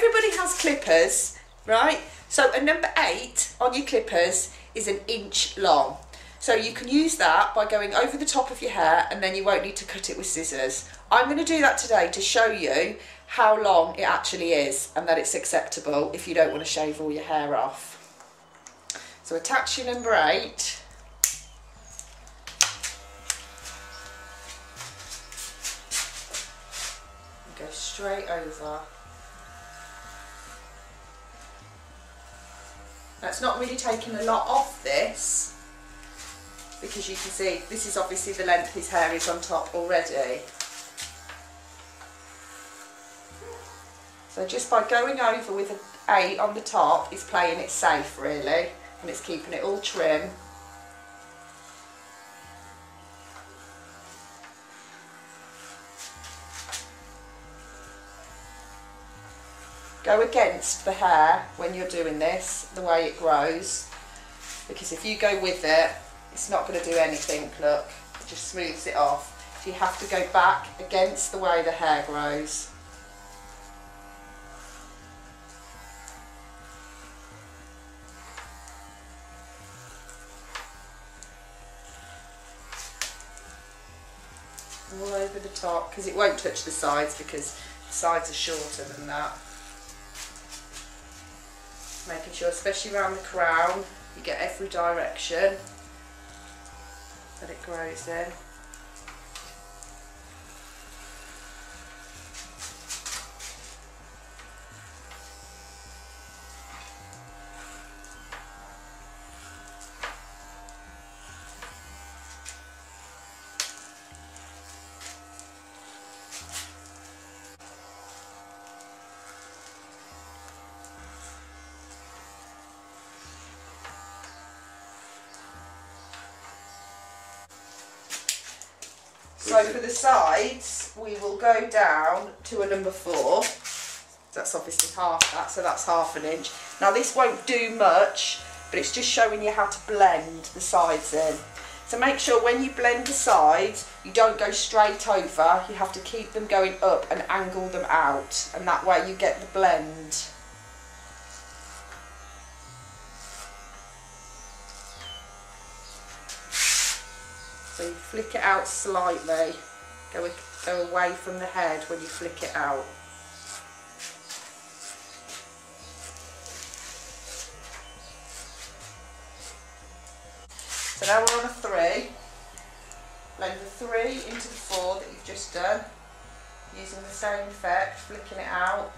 everybody has clippers, right? So a number 8 on your clippers is 1 inch long. So you can use that by going over the top of your hair, and then you won't need to cut it with scissors. I'm going to do that today to show you how long it actually is and that it's acceptable if you don't want to shave all your hair off. So attach your number 8. And go straight over. Now it's not really taking a lot off this, because you can see this is obviously the length his hair is on top already. So just by going over with an 8 on the top is playing it safe really, and it's keeping it all trim. Go against the hair when you're doing this, the way it grows, because if you go with it, it's not going to do anything, look, it just smooths it off. So you have to go back against the way the hair grows. All over the top, because it won't touch the sides, because the sides are shorter than that. Making sure, especially around the crown, you get every direction that it grows in. So for the sides, we will go down to a number 4. That's obviously half that, so that's ½ inch. Now this won't do much, but it's just showing you how to blend the sides in. So make sure when you blend the sides, you don't go straight over. You have to keep them going up and angle them out, and that way you get the blend. So you flick it out slightly, go away from the head when you flick it out. So now we're on a 3, blend the 3 into the 4 that you've just done, using the same effect, flicking it out.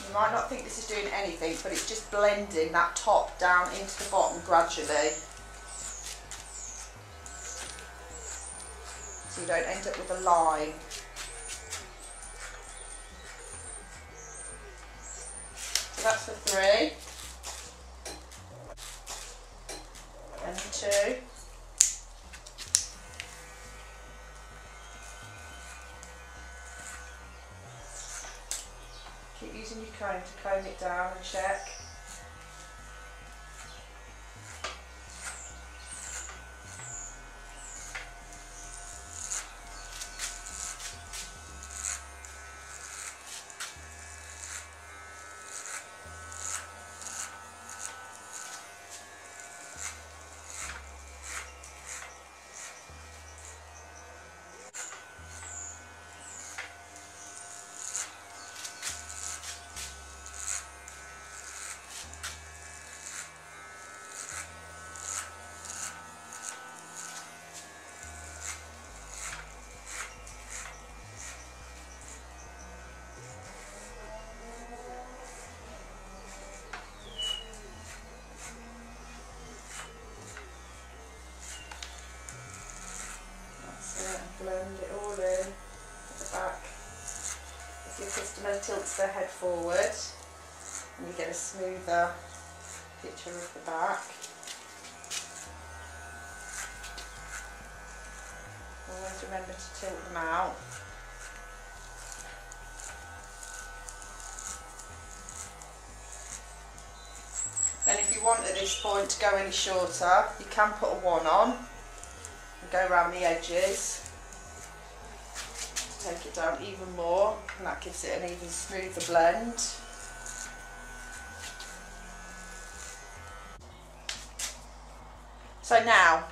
You might not think this is doing anything, but it's just blending that top down into the bottom gradually. So you don't end up with a line. So that's the 3. And the 2. Keep using your comb to comb it down and check. Blend it all in at the back. If your customer tilts their head forward, and you get a smoother picture of the back. Always remember to tilt them out. Then if you want at this point to go any shorter, you can put a 1 on and go around the edges. Take it down even more, and that gives it an even smoother blend. So now,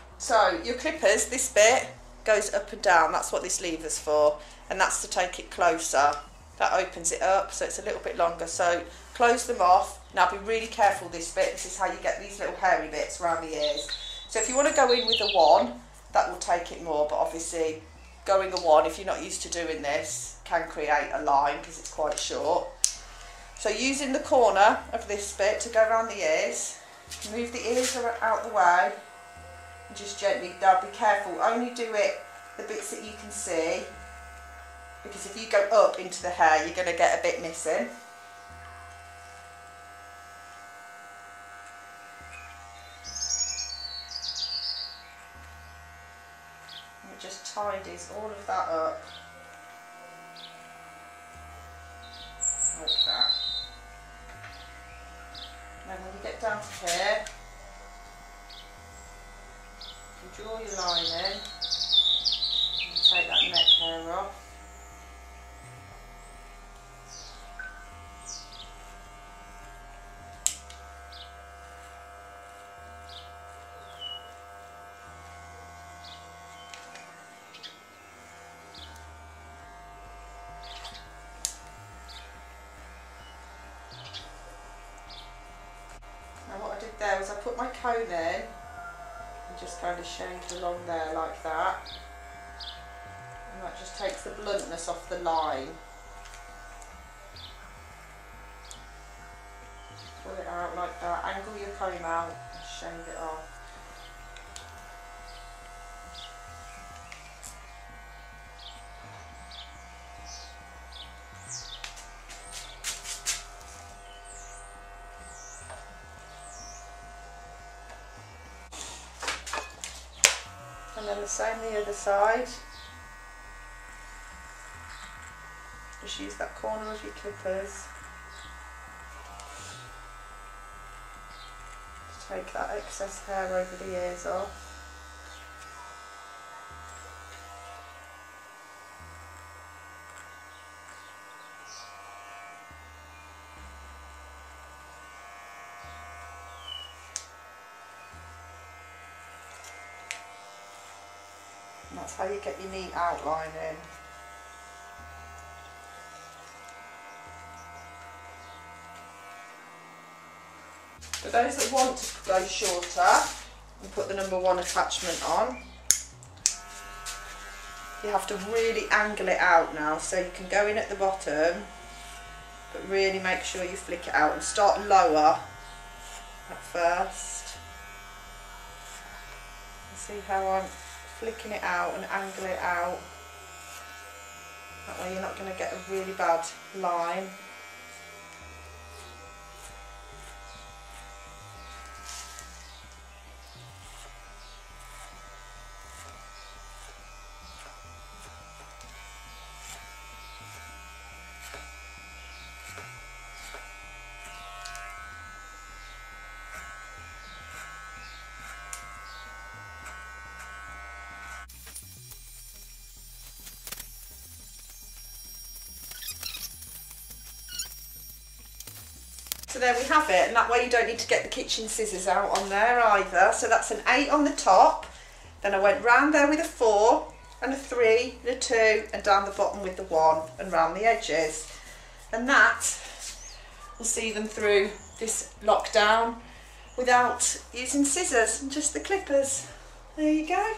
your clippers, this bit goes up and down. That's what this lever's for, and that's to take it closer. That opens it up, so it's a little bit longer. So close them off. Now be really careful this bit. This is how you get these little hairy bits around the ears. So if you want to go in with a 1, that will take it more, but obviously going a 1, if you're not used to doing this, can create a line because it's quite short. So using the corner of this bit to go around the ears, move the ears out the way, and just gently, now be careful, only do it the bits that you can see, because if you go up into the hair, you're going to get a bit missing. And it just tidies all of that up, like that. And when you get down to here, you draw your line in, and take that neck hair off. There was I put my comb in and just kind of shaved along there like that, and that just takes the bluntness off the line. Pull it out like that, angle your comb out and shave it off. And then the same the other side. Just use that corner of your clippers to take that excess hair over the ears off. And that's how you get your neat outline in. For those that want to go shorter and put the number 1 attachment on, you have to really angle it out now, so you can go in at the bottom, but really make sure you flick it out and start lower at first. And see how I'm flicking it out and angle it out. That way you're not going to get a really bad line. So there we have it, and that way you don't need to get the kitchen scissors out on there either. So that's an 8 on the top, then I went round there with a 4 and a 3 and a 2 and down the bottom with the 1 and round the edges. And that will see them through this lockdown without using scissors and just the clippers. There you go.